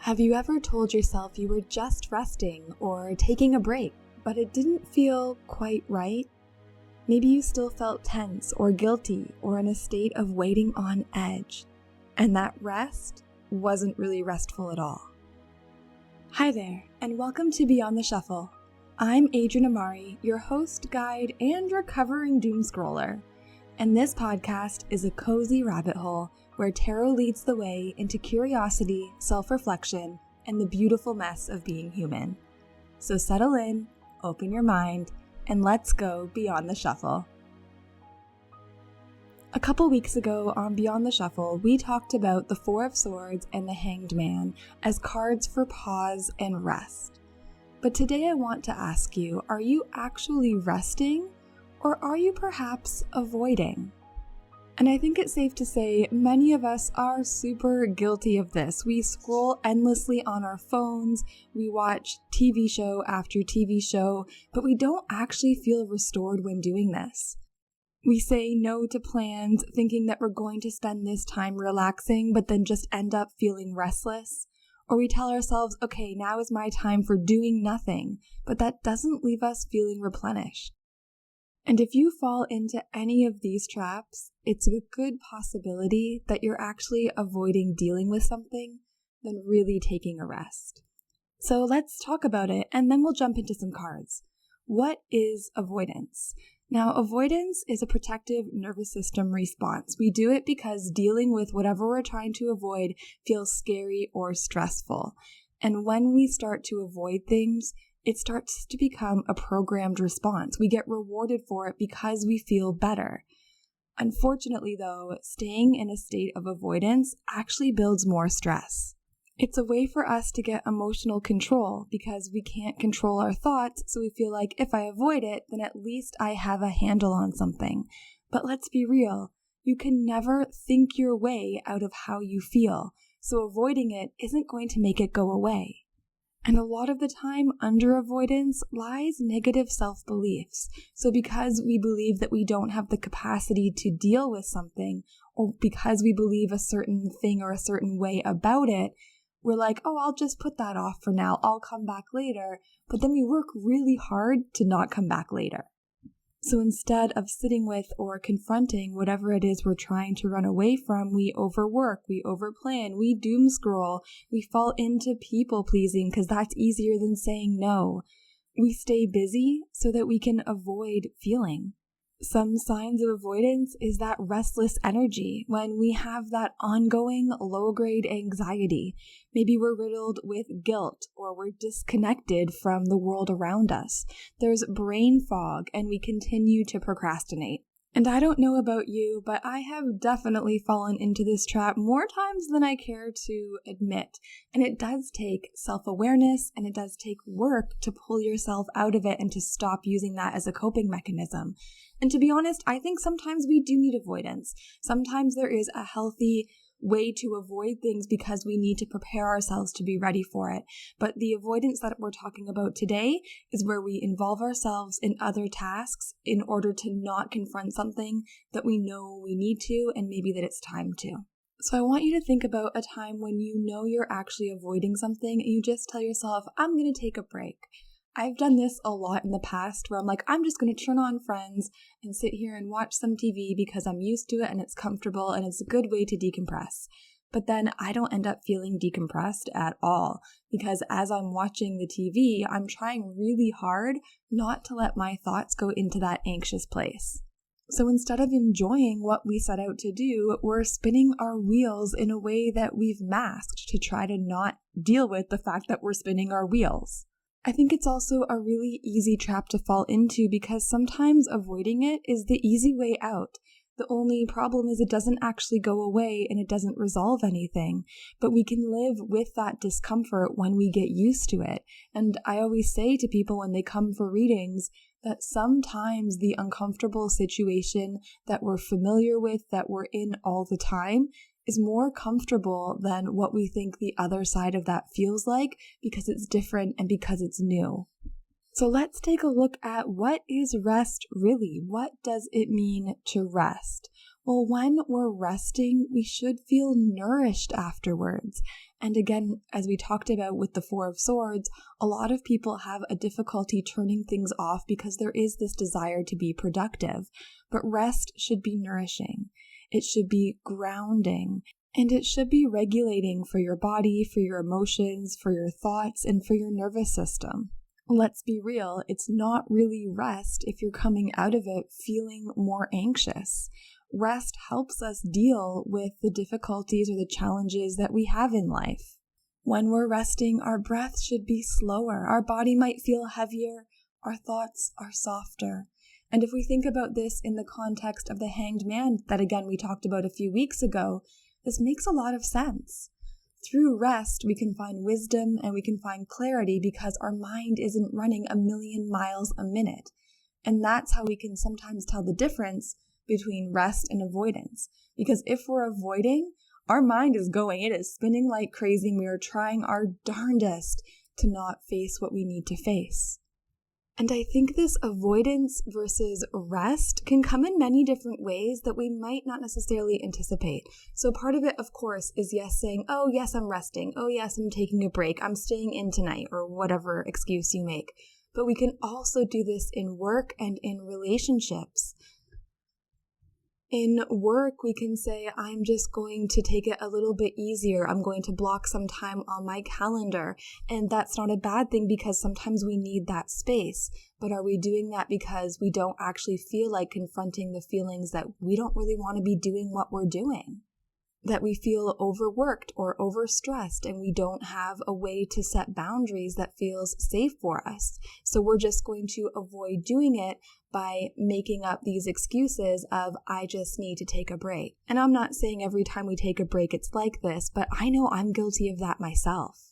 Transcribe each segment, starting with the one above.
Have you ever told yourself you were just resting or taking a break, but it didn't feel quite right? Maybe you still felt tense or guilty or in a state of waiting on edge, and that rest wasn't really restful at all. Hi there, and welcome to Beyond the Shuffle. I'm Adrian Amari, your host, guide, and recovering doom scroller. And this podcast is a cozy rabbit hole where tarot leads the way into curiosity, self-reflection, and the beautiful mess of being human. So settle in, open your mind, and let's go beyond the shuffle. A couple weeks ago on Beyond the Shuffle, we talked about the Four of Swords and the Hanged Man as cards for pause and rest. But today I want to ask you, are you actually resting, or are you perhaps avoiding? And I think it's safe to say many of us are super guilty of this. We scroll endlessly on our phones, we watch TV show after TV show, but we don't actually feel restored when doing this. We say no to plans, thinking that we're going to spend this time relaxing, but then just end up feeling restless. Or we tell ourselves, okay, now is my time for doing nothing, but that doesn't leave us feeling replenished. And if you fall into any of these traps, it's a good possibility that you're actually avoiding dealing with something than really taking a rest. So let's talk about it, and then we'll jump into some cards. What is avoidance? Now, avoidance is a protective nervous system response. We do it because dealing with whatever we're trying to avoid feels scary or stressful. And when we start to avoid things, it starts to become a programmed response. We get rewarded for it because we feel better. Unfortunately, though, staying in a state of avoidance actually builds more stress. It's a way for us to get emotional control because we can't control our thoughts, so we feel like if I avoid it, then at least I have a handle on something. But let's be real, you can never think your way out of how you feel, so avoiding it isn't going to make it go away. And a lot of the time, under avoidance lies negative self-beliefs. So because we believe that we don't have the capacity to deal with something, or because we believe a certain thing or a certain way about it, we're like, oh, I'll just put that off for now. I'll come back later. But then we work really hard to not come back later. So instead of sitting with or confronting whatever it is we're trying to run away from, we overwork, we overplan, we doom scroll, we fall into people pleasing because that's easier than saying no. We stay busy so that we can avoid feeling. Some signs of avoidance is that restless energy when we have that ongoing low-grade anxiety. Maybe we're riddled with guilt or we're disconnected from the world around us. There's brain fog and we continue to procrastinate. And I don't know about you, but I have definitely fallen into this trap more times than I care to admit. And it does take self-awareness and it does take work to pull yourself out of it and to stop using that as a coping mechanism. And to be honest, I think sometimes we do need avoidance. Sometimes there is a healthy way to avoid things because we need to prepare ourselves to be ready for it. But the avoidance that we're talking about today is where we involve ourselves in other tasks in order to not confront something that we know we need to and maybe that it's time to. So I want you to think about a time when you know you're actually avoiding something and you just tell yourself, I'm going to take a break. I've done this a lot in the past where I'm like, I'm just going to turn on Friends and sit here and watch some TV because I'm used to it and it's comfortable and it's a good way to decompress. But then I don't end up feeling decompressed at all because as I'm watching the TV, I'm trying really hard not to let my thoughts go into that anxious place. So instead of enjoying what we set out to do, we're spinning our wheels in a way that we've masked to try to not deal with the fact that we're spinning our wheels. I think it's also a really easy trap to fall into because sometimes avoiding it is the easy way out. The only problem is it doesn't actually go away and it doesn't resolve anything, but we can live with that discomfort when we get used to it. And I always say to people when they come for readings that sometimes the uncomfortable situation that we're familiar with, that we're in all the time, is more comfortable than what we think the other side of that feels like because it's different and because it's new. So let's take a look at what is rest really? What does it mean to rest? Well, when we're resting, we should feel nourished afterwards. And again, as we talked about with the Four of Swords, a lot of people have a difficulty turning things off because there is this desire to be productive. But rest should be nourishing. It should be grounding. And it should be regulating for your body, for your emotions, for your thoughts, and for your nervous system. Let's be real, it's not really rest if you're coming out of it feeling more anxious. Rest helps us deal with the difficulties or the challenges that we have in life. When we're resting, our breath should be slower. Our body might feel heavier. Our thoughts are softer. And if we think about this in the context of the Hanged Man that again we talked about a few weeks ago, this makes a lot of sense. Through rest, we can find wisdom and we can find clarity because our mind isn't running 1,000,000 miles a minute. And that's how we can sometimes tell the difference between rest and avoidance. Because if we're avoiding, our mind is going, it is spinning like crazy, and we are trying our darndest to not face what we need to face. And I think this avoidance versus rest can come in many different ways that we might not necessarily anticipate. So part of it, of course, is yes, saying, oh yes, I'm resting. Oh yes, I'm taking a break. I'm staying in tonight, or whatever excuse you make. But we can also do this in work and in relationships. In work, we can say, I'm just going to take it a little bit easier. I'm going to block some time on my calendar. And that's not a bad thing because sometimes we need that space. But are we doing that because we don't actually feel like confronting the feelings that we don't really want to be doing what we're doing? That we feel overworked or overstressed and we don't have a way to set boundaries that feels safe for us. So we're just going to avoid doing it by making up these excuses of, I just need to take a break. And I'm not saying every time we take a break it's like this, but I know I'm guilty of that myself.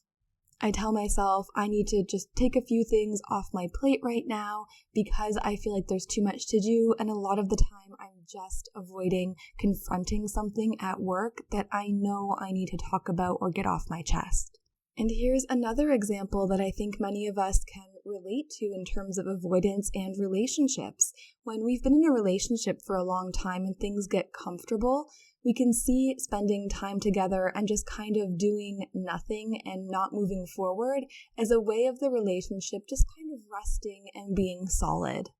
I tell myself I need to just take a few things off my plate right now because I feel like there's too much to do, and a lot of the time I'm just avoiding confronting something at work that I know I need to talk about or get off my chest. And here's another example that I think many of us can relate to in terms of avoidance and relationships. When we've been in a relationship for a long time and things get comfortable, we can see spending time together and just kind of doing nothing and not moving forward as a way of the relationship just kind of resting and being solid.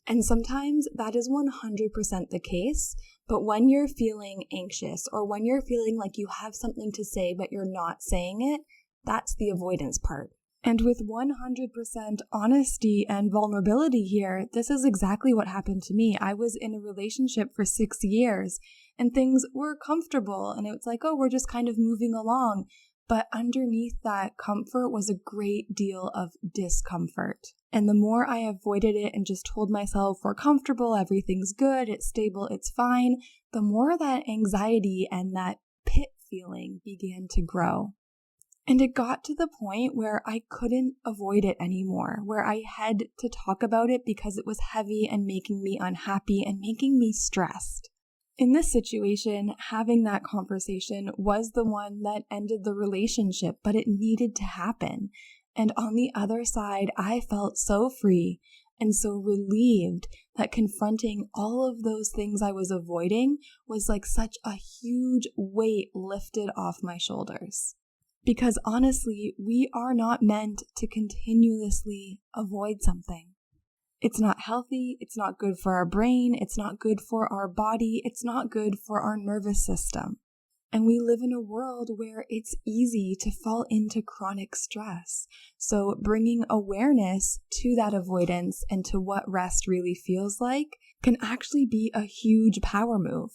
And sometimes that is 100% the case, but when you're feeling anxious or when you're feeling like you have something to say but you're not saying it, that's the avoidance part. And with 100% honesty and vulnerability here, this is exactly what happened to me. I was in a relationship for 6 years and things were comfortable and it's like, oh, we're just kind of moving along. But underneath that comfort was a great deal of discomfort. And the more I avoided it and just told myself we're comfortable, everything's good, it's stable, it's fine, the more that anxiety and that pit feeling began to grow. And it got to the point where I couldn't avoid it anymore, where I had to talk about it because it was heavy and making me unhappy and making me stressed. In this situation, having that conversation was the one that ended the relationship, but it needed to happen. And on the other side, I felt so free and so relieved that confronting all of those things I was avoiding was like such a huge weight lifted off my shoulders. Because honestly, we are not meant to continuously avoid something. It's not healthy, it's not good for our brain, it's not good for our body, it's not good for our nervous system. And we live in a world where it's easy to fall into chronic stress. So bringing awareness to that avoidance and to what rest really feels like can actually be a huge power move.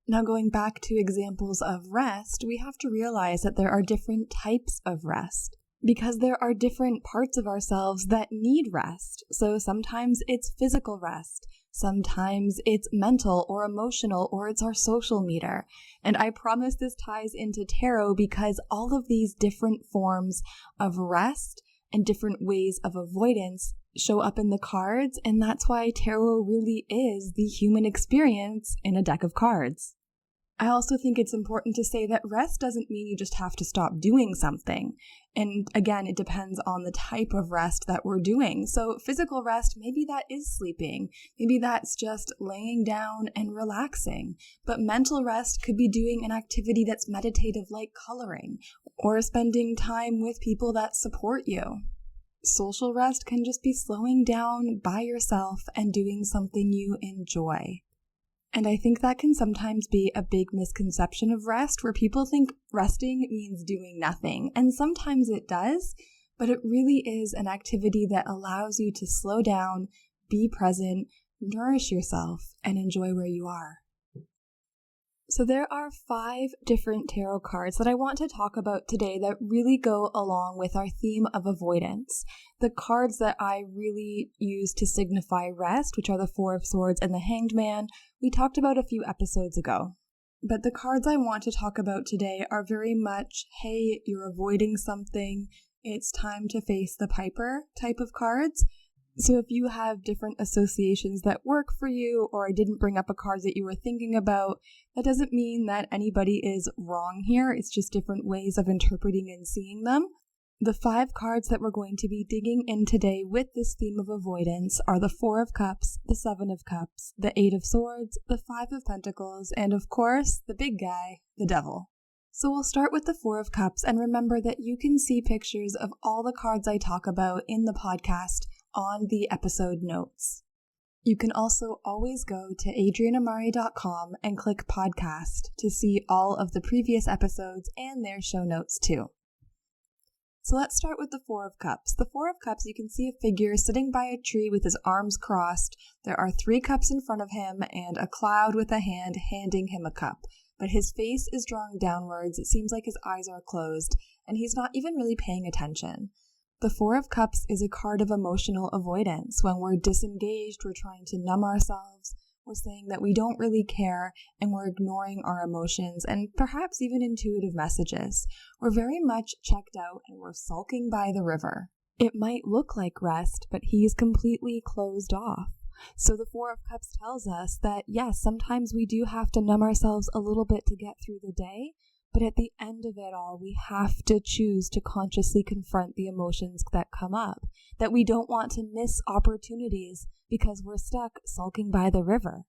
Now, going back to examples of rest, we have to realize that there are different types of rest because there are different parts of ourselves that need rest. So sometimes it's physical rest, sometimes it's mental or emotional, or it's our social meter. And I promise this ties into tarot because all of these different forms of rest and different ways of avoidance show up in the cards, and that's why tarot really is the human experience in a deck of cards. I also think it's important to say that rest doesn't mean you just have to stop doing something. And again, it depends on the type of rest that we're doing. So physical rest, maybe that is sleeping. Maybe that's just laying down and relaxing. But mental rest could be doing an activity that's meditative like coloring or spending time with people that support you. Social rest can just be slowing down by yourself and doing something you enjoy. And I think that can sometimes be a big misconception of rest, where people think resting means doing nothing. And sometimes it does, but it really is an activity that allows you to slow down, be present, nourish yourself, and enjoy where you are. So there are 5 different tarot cards that I want to talk about today that really go along with our theme of avoidance. The cards that I really use to signify rest, which are the 4 of Swords and the Hanged Man, we talked about a few episodes ago. But the cards I want to talk about today are very much, hey, you're avoiding something, it's time to face the piper type of cards. So if you have different associations that work for you, or I didn't bring up a card that you were thinking about, that doesn't mean that anybody is wrong here. It's just different ways of interpreting and seeing them. The 5 cards that we're going to be digging in today with this theme of avoidance are the 4 of Cups, the 7 of Cups, the 8 of Swords, the 5 of Pentacles, and of course, the big guy, the Devil. So we'll start with the 4 of Cups, and remember that you can see pictures of all the cards I talk about in the podcast on the episode notes. You can also always go to adrianamari.com and click podcast to see all of the previous episodes and their show notes too. So let's start with the 4 of Cups. The 4 of Cups, you can see a figure sitting by a tree with his arms crossed. There are 3 cups in front of him and a cloud with a hand handing him a cup. But his face is drawn downwards, it seems like his eyes are closed, and he's not even really paying attention. The 4 of Cups is a card of emotional avoidance. When we're disengaged, we're trying to numb ourselves, we're saying that we don't really care, and we're ignoring our emotions and perhaps even intuitive messages. We're very much checked out and we're sulking by the river. It might look like rest, but he's completely closed off. So the 4 of Cups tells us that yes, sometimes we do have to numb ourselves a little bit to get through the day, but at the end of it all, we have to choose to consciously confront the emotions that come up, that we don't want to miss opportunities because we're stuck sulking by the river,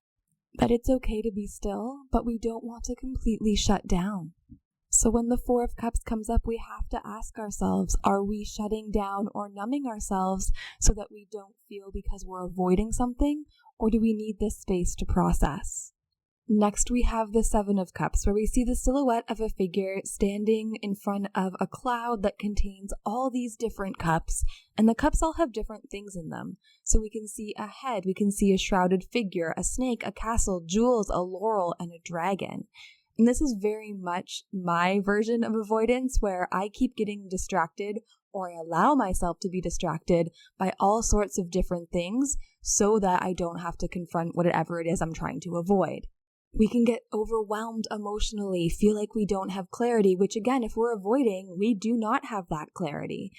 that it's okay to be still, but we don't want to completely shut down. So when the 4 of Cups comes up, we have to ask ourselves, are we shutting down or numbing ourselves so that we don't feel because we're avoiding something, or do we need this space to process? Next, we have the 7 of Cups, where we see the silhouette of a figure standing in front of a cloud that contains all these different cups, and the cups all have different things in them. So we can see a head, we can see a shrouded figure, a snake, a castle, jewels, a laurel, and a dragon. And this is very much my version of avoidance, where I keep getting distracted, or I allow myself to be distracted by all sorts of different things so that I don't have to confront whatever it is I'm trying to avoid. We can get overwhelmed emotionally, feel like we don't have clarity, which again, if we're avoiding, we do not have that clarity.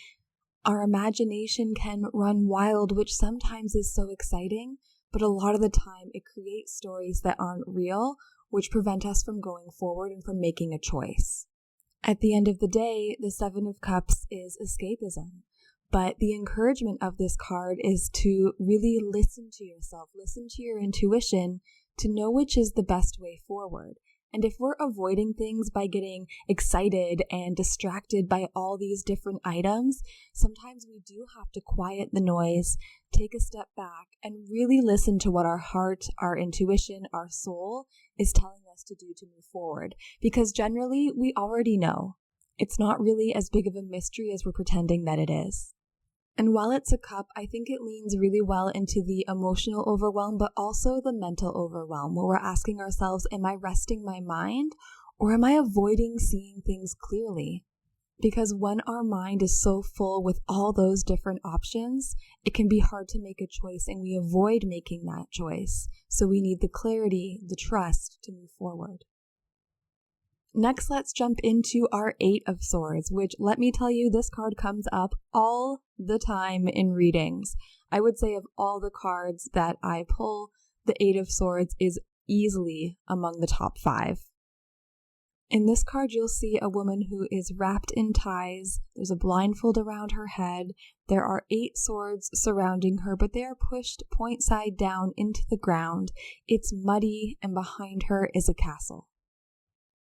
Our imagination can run wild, which sometimes is so exciting, but a lot of the time it creates stories that aren't real, which prevent us from going forward and from making a choice. At the end of the day, the 7 of Cups is escapism. But the encouragement of this card is to really listen to yourself, listen to your intuition, to know which is the best way forward. And if we're avoiding things by getting excited and distracted by all these different items, sometimes we do have to quiet the noise, take a step back, and really listen to what our heart, our intuition, our soul is telling us to do to move forward. Because generally, we already know. It's not really as big of a mystery as we're pretending that it is. And while it's a cup, I think it leans really well into the emotional overwhelm, but also the mental overwhelm, where we're asking ourselves, am I resting my mind, or am I avoiding seeing things clearly? Because when our mind is so full with all those different options, it can be hard to make a choice, and we avoid making that choice. So we need the clarity, the trust to move forward. Next, let's jump into our 8 of Swords, which, let me tell you, this card comes up all the time in readings. I would say of all the cards that I pull, the 8 of Swords is easily among the top 5. In this card, you'll see a woman who is wrapped in ties. There's a blindfold around her head. There are 8 swords surrounding her, but they are pushed point side down into the ground. It's muddy, and behind her is a castle.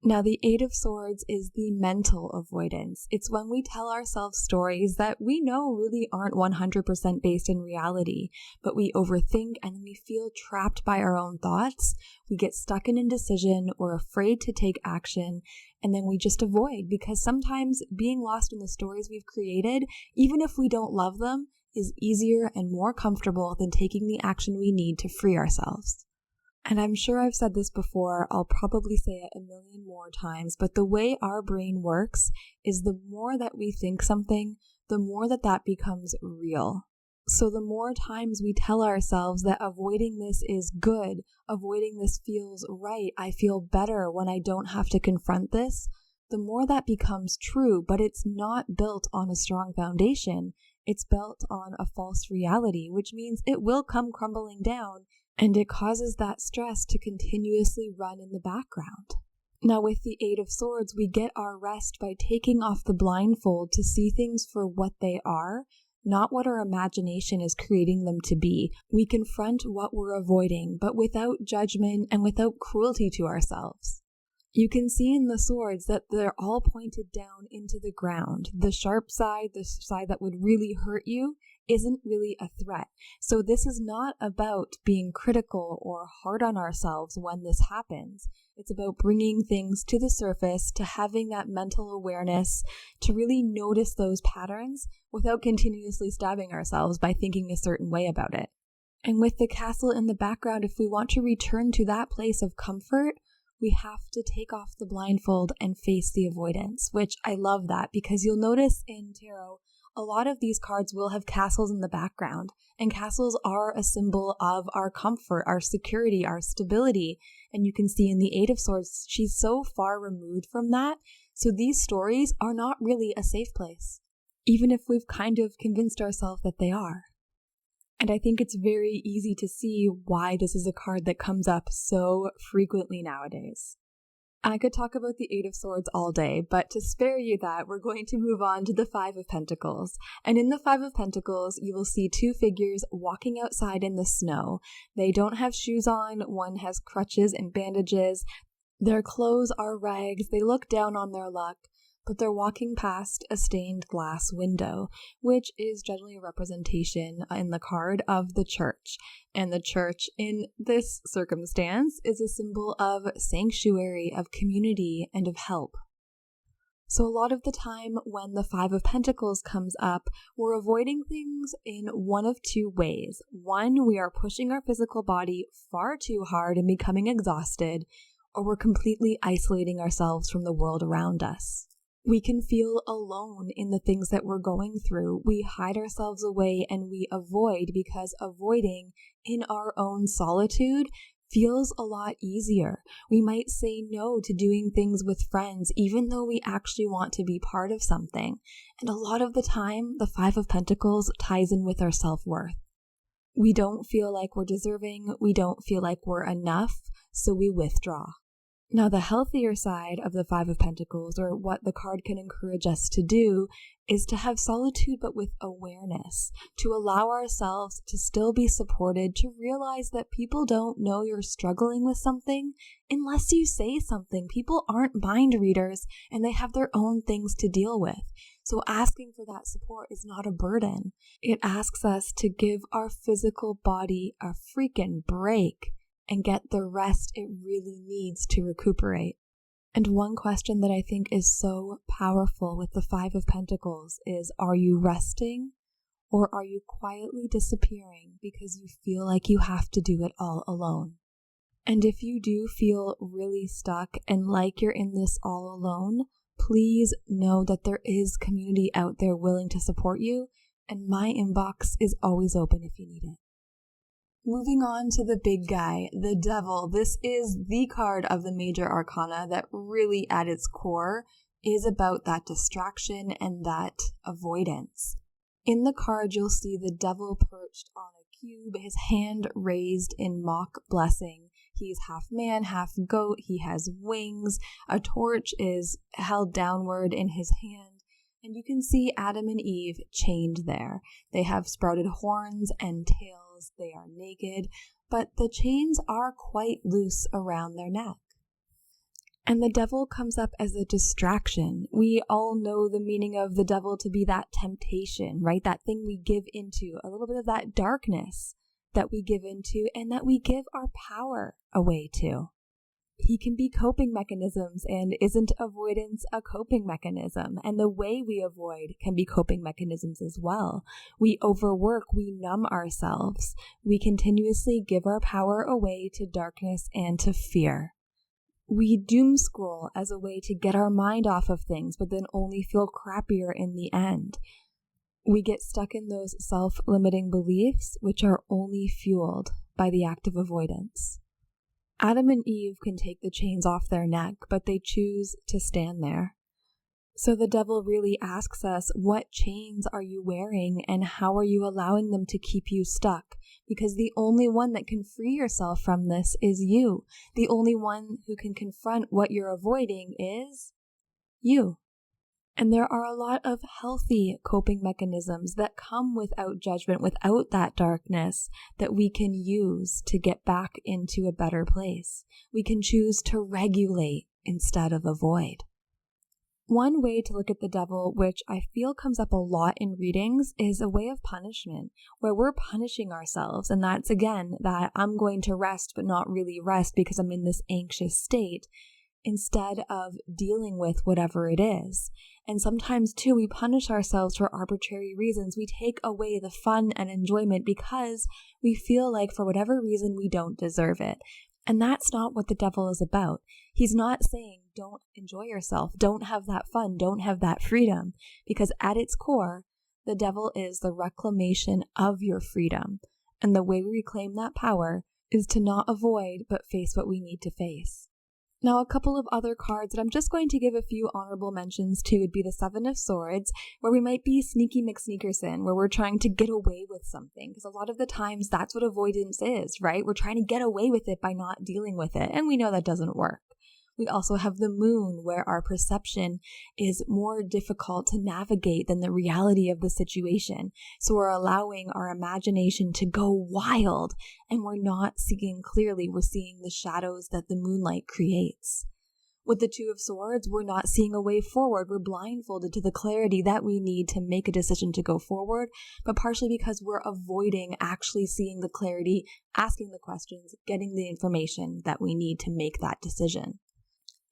Now, the 8 of Swords is the mental avoidance. It's when we tell ourselves stories that we know really aren't 100% based in reality, but we overthink and then we feel trapped by our own thoughts. We get stuck in indecision, we're afraid to take action, and then we just avoid, because sometimes being lost in the stories we've created, even if we don't love them, is easier and more comfortable than taking the action we need to free ourselves. And I'm sure I've said this before, I'll probably say it a million more times, but the way our brain works is the more that we think something, the more that becomes real. So the more times we tell ourselves that avoiding this is good, avoiding this feels right, I feel better when I don't have to confront this, the more that becomes true, but it's not built on a strong foundation. It's built on a false reality, which means it will come crumbling down. And it causes that stress to continuously run in the background. Now, with the 8 of Swords, we get our rest by taking off the blindfold to see things for what they are, not what our imagination is creating them to be. We confront what we're avoiding, but without judgment and without cruelty to ourselves. You can see in the swords that they're all pointed down into the ground. The sharp side, the side that would really hurt you, isn't really a threat. So this is not about being critical or hard on ourselves when this happens. It's about bringing things to the surface, to having that mental awareness, to really notice those patterns without continuously stabbing ourselves by thinking a certain way about it. And with the castle in the background, if we want to return to that place of comfort, we have to take off the blindfold and face the avoidance, which I love that, because you'll notice in tarot, a lot of these cards will have castles in the background, and castles are a symbol of our comfort, our security, our stability. And you can see in the 8 of Swords, she's so far removed from that. So these stories are not really a safe place, even if we've kind of convinced ourselves that they are. And I think it's very easy to see why this is a card that comes up so frequently nowadays. I could talk about the 8 of Swords all day, but to spare you that, we're going to move on to the 5 of Pentacles. And in the 5 of Pentacles, you will see 2 figures walking outside in the snow. They don't have shoes on, one has crutches and bandages. Their clothes are rags, they look down on their luck, but they're walking past a stained glass window, which is generally a representation in the card of the church. And the church in this circumstance is a symbol of sanctuary, of community, and of help. So a lot of the time when the 5 of Pentacles comes up, we're avoiding things in one of 2 ways. One, we are pushing our physical body far too hard and becoming exhausted, or we're completely isolating ourselves from the world around us. We can feel alone in the things that we're going through. We hide ourselves away and we avoid, because avoiding in our own solitude feels a lot easier. We might say no to doing things with friends, even though we actually want to be part of something. And a lot of the time, the 5 of Pentacles ties in with our self-worth. We don't feel like we're deserving. We don't feel like we're enough, so we withdraw. Now, the healthier side of the 5 of Pentacles, or what the card can encourage us to do, is to have solitude but with awareness, to allow ourselves to still be supported, to realize that people don't know you're struggling with something unless you say something. People aren't mind readers and they have their own things to deal with. So asking for that support is not a burden. It asks us to give our physical body a freaking break and get the rest it really needs to recuperate. And one question that I think is so powerful with the 5 of Pentacles is, are you resting, or are you quietly disappearing because you feel like you have to do it all alone? And if you do feel really stuck and like you're in this all alone, please know that there is community out there willing to support you, and my inbox is always open if you need it. Moving on to the big guy, the Devil. This is the card of the major arcana that really at its core is about that distraction and that avoidance. In the card, you'll see the Devil perched on a cube, his hand raised in mock blessing. He's half man, half goat. He has wings. A torch is held downward in his hand. And you can see Adam and Eve chained there. They have sprouted horns and tails. They are naked, but the chains are quite loose around their neck. And the devil comes up as a distraction. We all know the meaning of the devil to be that temptation, right? That thing we give into, a little bit of that darkness that we give into and that we give our power away to. He can be coping mechanisms, and isn't avoidance a coping mechanism? And the way we avoid can be coping mechanisms as well. We overwork, we numb ourselves. We continuously give our power away to darkness and to fear. We doom scroll as a way to get our mind off of things, but then only feel crappier in the end. We get stuck in those self-limiting beliefs, which are only fueled by the act of avoidance. Adam and Eve can take the chains off their neck, but they choose to stand there. So the devil really asks us, what chains are you wearing and how are you allowing them to keep you stuck? Because the only one that can free yourself from this is you. The only one who can confront what you're avoiding is you. And there are a lot of healthy coping mechanisms that come without judgment, without that darkness, that we can use to get back into a better place. We can choose to regulate instead of avoid. One way to look at the devil, which I feel comes up a lot in readings, is a way of punishment, where we're punishing ourselves. And that's, again, that I'm going to rest, but not really rest because I'm in this anxious state, instead of dealing with whatever it is. And sometimes, too, we punish ourselves for arbitrary reasons. We take away the fun and enjoyment because we feel like, for whatever reason, we don't deserve it. And that's not what the devil is about. He's not saying, don't enjoy yourself, don't have that fun, don't have that freedom. Because at its core, the devil is the reclamation of your freedom. And the way we reclaim that power is to not avoid, but face what we need to face. Now, a couple of other cards that I'm just going to give a few honorable mentions to would be the Seven of Swords, where we might be sneaky McSneakerson, where we're trying to get away with something. Because a lot of the times that's what avoidance is, right? We're trying to get away with it by not dealing with it. And we know that doesn't work. We also have the Moon, where our perception is more difficult to navigate than the reality of the situation. So we're allowing our imagination to go wild, and we're not seeing clearly. We're seeing the shadows that the moonlight creates. With the Two of Swords, we're not seeing a way forward. We're blindfolded to the clarity that we need to make a decision to go forward, but partially because we're avoiding actually seeing the clarity, asking the questions, getting the information that we need to make that decision.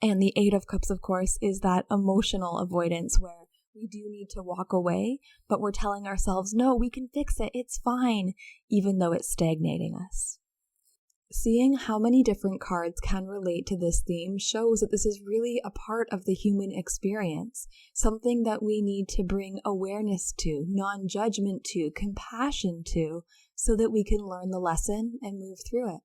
And the Eight of Cups, of course, is that emotional avoidance where we do need to walk away, but we're telling ourselves, no, we can fix it, it's fine, even though it's stagnating us. Seeing how many different cards can relate to this theme shows that this is really a part of the human experience, something that we need to bring awareness to, non-judgment to, compassion to, so that we can learn the lesson and move through it.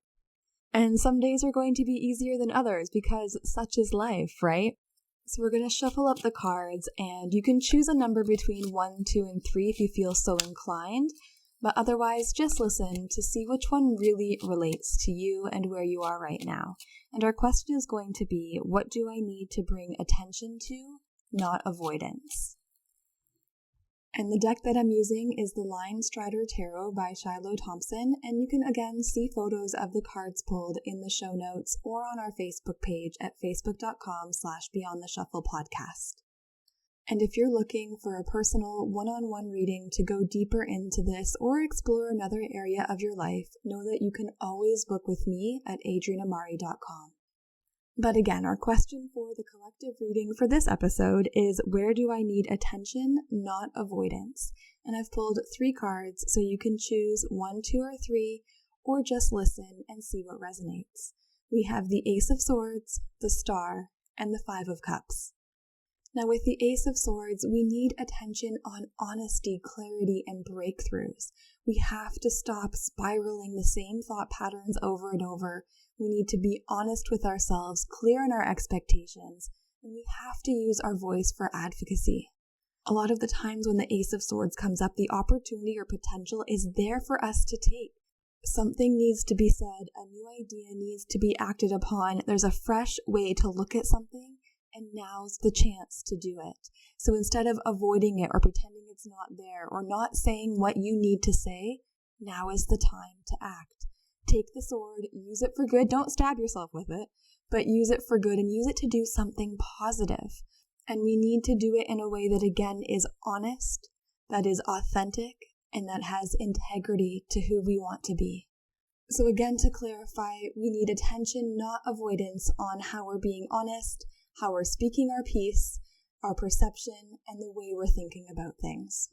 And some days are going to be easier than others because such is life, right? So we're going to shuffle up the cards, and you can choose a number between 1, 2, and 3 if you feel so inclined, but otherwise just listen to see which one really relates to you and where you are right now. And our question is going to be, what do I need to bring attention to, not avoidance? And the deck that I'm using is the Lion Strider Tarot by Shiloh Thompson, and you can again see photos of the cards pulled in the show notes or on our Facebook page at facebook.com/BeyondTheShufflePodcast. And if you're looking for a personal one-on-one reading to go deeper into this or explore another area of your life, know that you can always book with me at adrianamari.com. But again, our question for the collective reading for this episode is, where do I need attention, not avoidance? And I've pulled 3 cards, so you can choose 1, 2, or 3, or just listen and see what resonates. We have the Ace of Swords, the Star, and the 5 of Cups. Now with the Ace of Swords, we need attention on honesty, clarity, and breakthroughs. We have to stop spiraling the same thought patterns over and over. We need to be honest with ourselves, clear in our expectations, and we have to use our voice for advocacy. A lot of the times when the Ace of Swords comes up, the opportunity or potential is there for us to take. something needs to be said, a new idea needs to be acted upon, there's a fresh way to look at something, and now's the chance to do it. So instead of avoiding it or pretending it's not there or not saying what you need to say, now is the time to act. Take the sword, use it for good, don't stab yourself with it, but use it for good and use it to do something positive. And we need to do it in a way that, again, is honest, that is authentic, and that has integrity to who we want to be. So again, to clarify, we need attention, not avoidance, on how we're being honest, how we're speaking our piece, our perception, and the way we're thinking about things.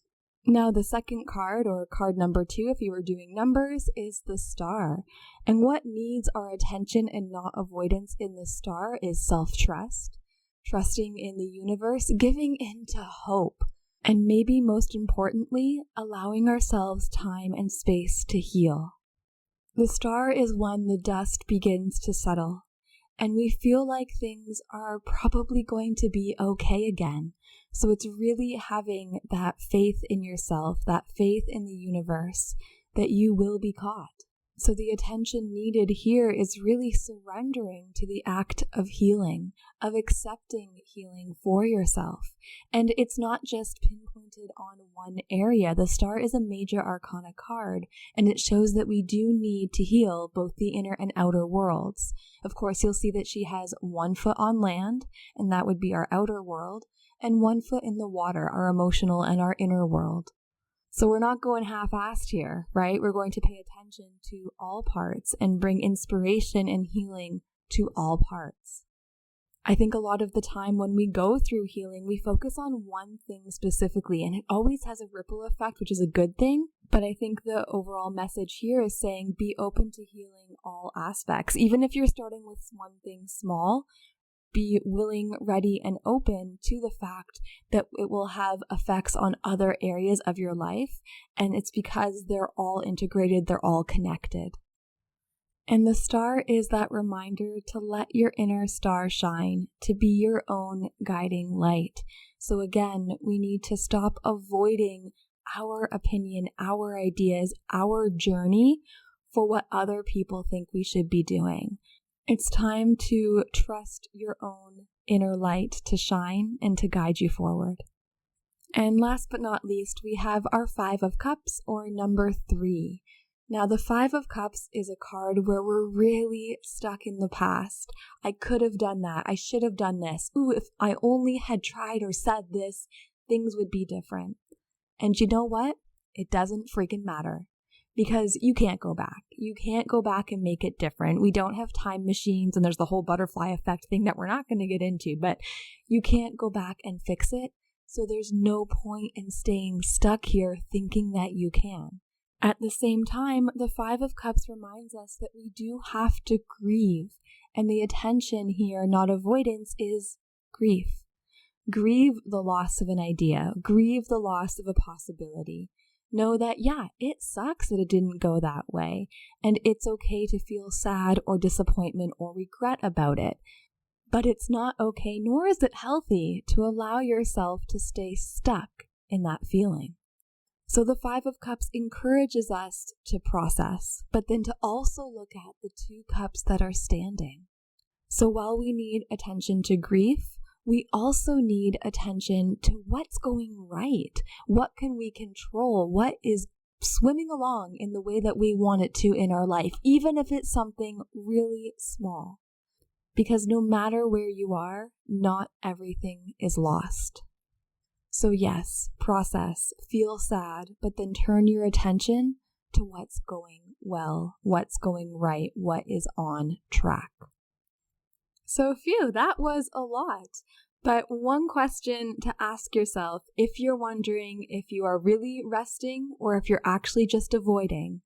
Now, the second card, or card number 2, if you were doing numbers, is the star. And what needs our attention and not avoidance in the star is self-trust, trusting in the universe, giving into hope, and maybe most importantly, allowing ourselves time and space to heal. The star is when the dust begins to settle, and we feel like things are probably going to be okay again. So it's really having that faith in yourself, that faith in the universe, that you will be caught. So the attention needed here is really surrendering to the act of healing, of accepting healing for yourself. And it's not just pinpointed on one area. The star is a major arcana card, and it shows that we do need to heal both the inner and outer worlds. Of course, you'll see that she has one foot on land, and that would be our outer world, and one foot in the water, our emotional and our inner world. So we're not going half-assed here, right? We're going to pay attention to all parts and bring inspiration and healing to all parts. I think a lot of the time when we go through healing, we focus on one thing specifically, and it always has a ripple effect, which is a good thing. But I think the overall message here is saying be open to healing all aspects. Even if you're starting with one thing small, be willing, ready, and open to the fact that it will have effects on other areas of your life, and it's because they're all integrated, they're all connected. And the star is that reminder to let your inner star shine, to be your own guiding light. So again, we need to stop avoiding our opinion, our ideas, our journey for what other people think we should be doing. It's time to trust your own inner light to shine and to guide you forward. And last but not least, we have our 5 of Cups, or number 3. Now, the 5 of Cups is a card where we're really stuck in the past. I could have done that. I should have done this. Ooh, if I only had tried or said this, things would be different. And you know what? It doesn't freaking matter. Because you can't go back. You can't go back and make it different. We don't have time machines, and there's the whole butterfly effect thing that we're not going to get into, but you can't go back and fix it. So there's no point in staying stuck here thinking that you can. At the same time, the 5 of Cups reminds us that we do have to grieve. And the attention here, not avoidance, is grief. Grieve the loss of an idea. Grieve the loss of a possibility. Know that, yeah, it sucks that it didn't go that way, and it's okay to feel sad or disappointment or regret about it. But it's not okay, nor is it healthy, to allow yourself to stay stuck in that feeling. So the 5 of Cups encourages us to process, but then to also look at the 2 cups that are standing. So while we need attention to grief, we also need attention to what's going right. What can we control? What is swimming along in the way that we want it to in our life, even if it's something really small. Because no matter where you are, not everything is lost. So yes, process, feel sad, but then turn your attention to what's going well, what's going right, what is on track. So phew, that was a lot. But one question to ask yourself, if you're wondering if you are really resting or if you're actually just avoiding,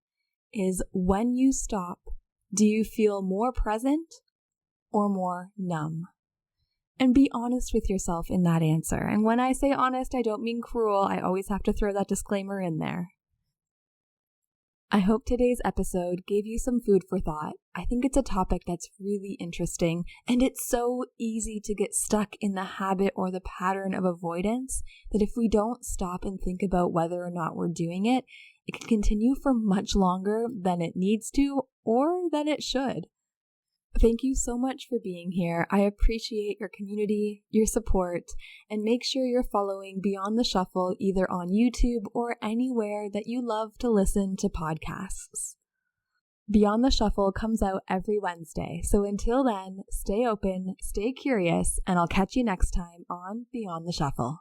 is when you stop, do you feel more present or more numb? And be honest with yourself in that answer. And when I say honest, I don't mean cruel. I always have to throw that disclaimer in there. I hope today's episode gave you some food for thought. I think it's a topic that's really interesting, and it's so easy to get stuck in the habit or the pattern of avoidance that if we don't stop and think about whether or not we're doing it, it can continue for much longer than it needs to or than it should. Thank you so much for being here. I appreciate your community, your support, and make sure you're following Beyond the Shuffle either on YouTube or anywhere that you love to listen to podcasts. Beyond the Shuffle comes out every Wednesday, so until then, stay open, stay curious, and I'll catch you next time on Beyond the Shuffle.